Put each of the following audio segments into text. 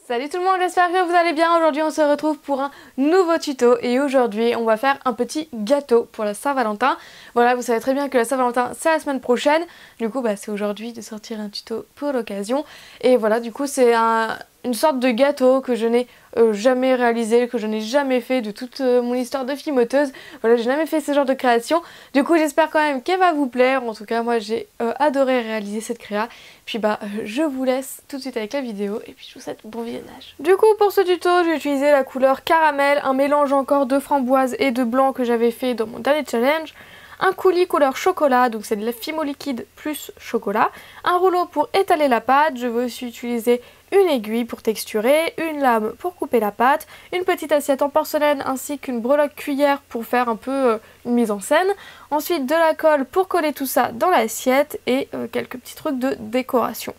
Salut tout le monde, j'espère que vous allez bien. Aujourd'hui on se retrouve pour un nouveau tuto et aujourd'hui on va faire un petit gâteau pour la Saint-Valentin. Voilà, vous savez très bien que la Saint-Valentin c'est la semaine prochaine, du coup c'est aujourd'hui de sortir un tuto pour l'occasion. Et voilà, du coup c'est une sorte de gâteau que je n'ai jamais réalisé, que je n'ai jamais fait de toute mon histoire de filmoteuse. Voilà, j'ai jamais fait ce genre de création. Du coup j'espère quand même qu'elle va vous plaire. En tout cas moi j'ai adoré réaliser cette créa. Puis je vous laisse tout de suite avec la vidéo et puis je vous souhaite bon visionnage. Du coup pour ce tuto j'ai utilisé la couleur caramel, un mélange encore de framboise et de blanc que j'avais fait dans mon dernier challenge. Un coulis couleur chocolat, donc c'est de la Fimo liquide plus chocolat. Un rouleau pour étaler la pâte, je vais aussi utiliser une aiguille pour texturer, une lame pour couper la pâte, une petite assiette en porcelaine ainsi qu'une breloque cuillère pour faire un peu une mise en scène. Ensuite de la colle pour coller tout ça dans l'assiette et quelques petits trucs de décoration.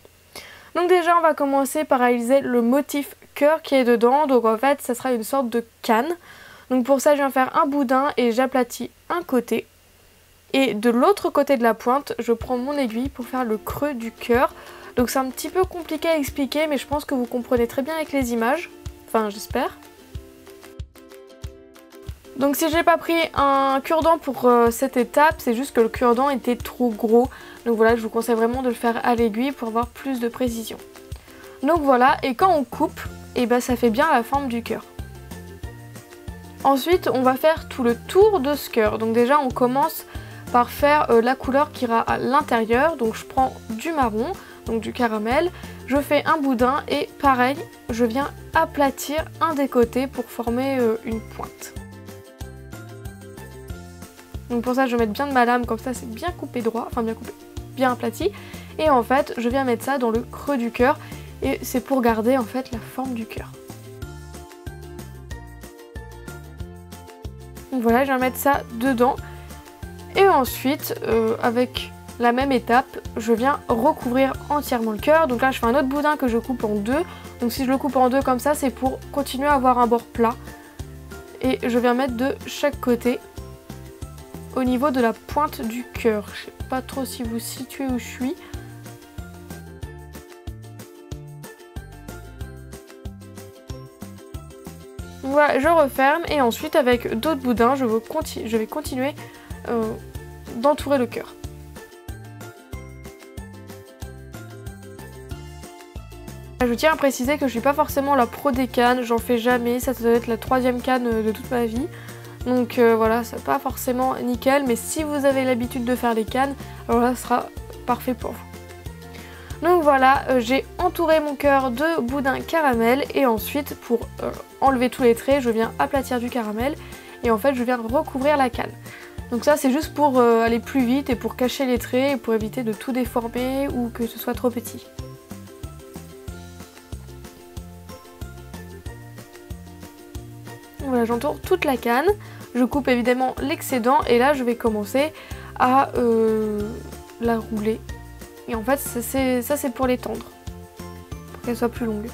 Donc déjà on va commencer par réaliser le motif cœur qui est dedans, donc en fait ça sera une sorte de canne. Donc pour ça je viens faire un boudin et j'aplatis un côté. Et de l'autre côté de la pointe, je prends mon aiguille pour faire le creux du cœur. Donc c'est un petit peu compliqué à expliquer, mais je pense que vous comprenez très bien avec les images. Enfin, j'espère. Donc si j'ai pas pris un cure-dent pour cette étape, c'est juste que le cure-dent était trop gros. Donc voilà, je vous conseille vraiment de le faire à l'aiguille pour avoir plus de précision. Donc voilà, et quand on coupe, ça fait bien la forme du cœur. Ensuite, on va faire tout le tour de ce cœur. Donc déjà, on commence par faire la couleur qui ira à l'intérieur. Donc je prends du marron, donc du caramel, je fais un boudin et pareil, je viens aplatir un des côtés pour former une pointe. Donc pour ça je vais mettre bien de ma lame, comme ça c'est bien coupé droit, enfin bien coupé, bien aplati. Et en fait je viens mettre ça dans le creux du cœur et c'est pour garder en fait la forme du cœur. Donc voilà, je viens mettre ça dedans. Et ensuite, avec la même étape, je viens recouvrir entièrement le cœur. Donc là, je fais un autre boudin que je coupe en deux. Donc si je le coupe en deux comme ça, c'est pour continuer à avoir un bord plat. Et je viens mettre de chaque côté au niveau de la pointe du cœur. Je sais pas trop si vous situez où je suis. Voilà, je referme et ensuite avec d'autres boudins, je vais continuer d'entourer le cœur. Je tiens à préciser que je suis pas forcément la pro des cannes, j'en fais jamais, ça doit être la 3e canne de toute ma vie. Donc voilà, c'est pas forcément nickel, mais si vous avez l'habitude de faire les cannes, alors là ce sera parfait pour vous. Donc voilà, j'ai entouré mon cœur de boudin caramel et ensuite pour enlever tous les traits, je viens aplatir du caramel et en fait je viens recouvrir la canne. Donc ça c'est juste pour aller plus vite et pour cacher les traits et pour éviter de tout déformer ou que ce soit trop petit. Voilà, j'entoure toute la canne, je coupe évidemment l'excédent et là je vais commencer à la rouler. Et en fait ça c'est pour l'étendre, pour qu'elle soit plus longue.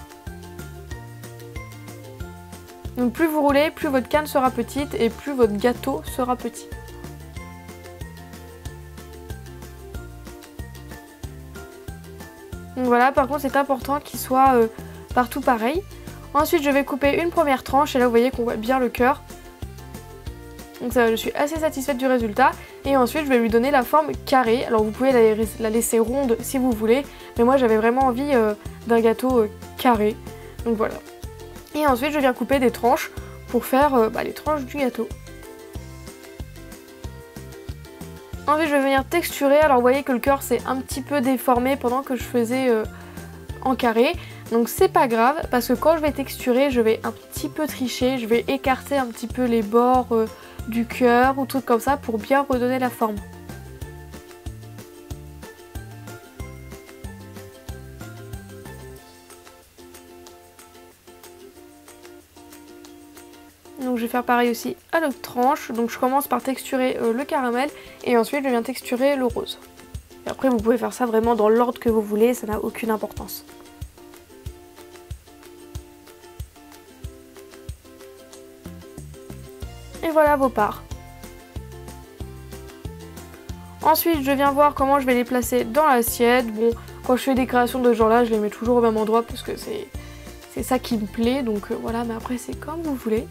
Donc plus vous roulez, plus votre canne sera petite et plus votre gâteau sera petit. Donc voilà, par contre c'est important qu'il soit partout pareil. Ensuite je vais couper une première tranche et là vous voyez qu'on voit bien le cœur. Donc ça, je suis assez satisfaite du résultat. Et ensuite je vais lui donner la forme carrée. Alors vous pouvez la laisser ronde si vous voulez. Mais moi j'avais vraiment envie d'un gâteau carré. Donc voilà. Et ensuite je viens couper des tranches pour faire les tranches du gâteau. Ensuite je vais venir texturer. Alors vous voyez que le cœur s'est un petit peu déformé pendant que je faisais en carré. Donc c'est pas grave parce que quand je vais texturer, je vais un petit peu tricher. Je vais écarter un petit peu les bords du cœur ou trucs comme ça pour bien redonner la forme. Donc je vais faire pareil aussi à l'autre tranche. Donc je commence par texturer le caramel et ensuite je viens texturer le rose. Et après vous pouvez faire ça vraiment dans l'ordre que vous voulez, ça n'a aucune importance. Et voilà vos parts. Ensuite je viens voir comment je vais les placer dans l'assiette. Bon, quand je fais des créations de ce genre là, je les mets toujours au même endroit parce que c'est ça qui me plaît, donc voilà, mais après c'est comme vous voulez.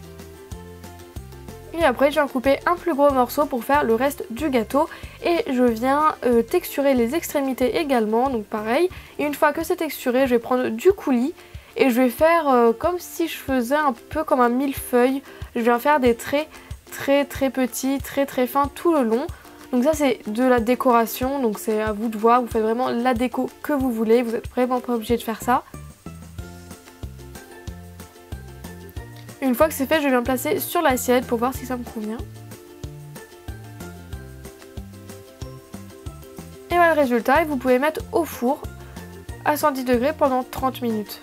Et après je viens couper un plus gros morceau pour faire le reste du gâteau et je viens texturer les extrémités également, donc pareil. Et une fois que c'est texturé, je vais prendre du coulis et je vais faire comme si je faisais un peu comme un millefeuille. Je viens faire des traits très petits, très fins tout le long. Donc ça c'est de la décoration, donc c'est à vous de voir, vous faites vraiment la déco que vous voulez, vous n'êtes vraiment pas obligé de faire ça. Une fois que c'est fait, je viens le placer sur l'assiette pour voir si ça me convient. Et voilà le résultat, et vous pouvez mettre au four à 110 degrés pendant 30 minutes.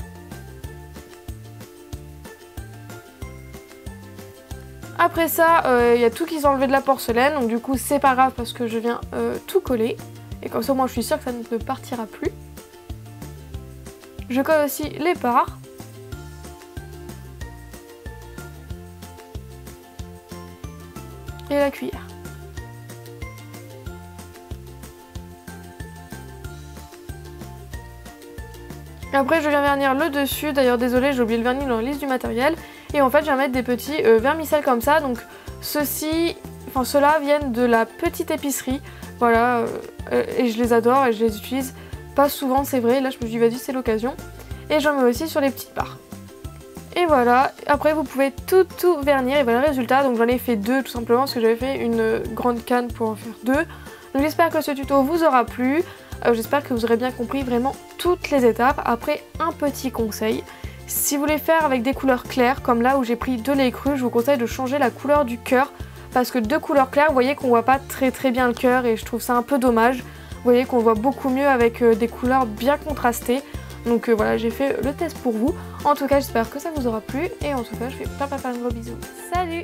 Après ça, y a tout qui s'est enlevé de la porcelaine, donc du coup c'est pas grave parce que je viens tout coller. Et comme ça moi je suis sûre que ça ne partira plus. Je colle aussi les parts. Et la cuillère. Et après je viens vernir le dessus, d'ailleurs désolé j'ai oublié le vernis dans la liste du matériel. Et en fait je viens mettre des petits vermicelles comme ça, donc ceux-là viennent de la petite épicerie, voilà, et je les adore et je les utilise pas souvent c'est vrai, là je me suis dit vas-y c'est l'occasion. Et j'en mets aussi sur les petites barres. Et voilà, après vous pouvez tout vernir et voilà le résultat, donc j'en ai fait 2 tout simplement parce que j'avais fait une grande canne pour en faire 2. Donc j'espère que ce tuto vous aura plu, j'espère que vous aurez bien compris vraiment toutes les étapes. Après un petit conseil, si vous voulez faire avec des couleurs claires, comme là où j'ai pris de lait cru, je vous conseille de changer la couleur du cœur. Parce que de couleurs claires, vous voyez qu'on voit pas très bien le cœur et je trouve ça un peu dommage. Vous voyez qu'on voit beaucoup mieux avec des couleurs bien contrastées. Donc voilà, j'ai fait le test pour vous. En tout cas, j'espère que ça vous aura plu. Et en tout cas, je fais plein de gros bisous. Salut!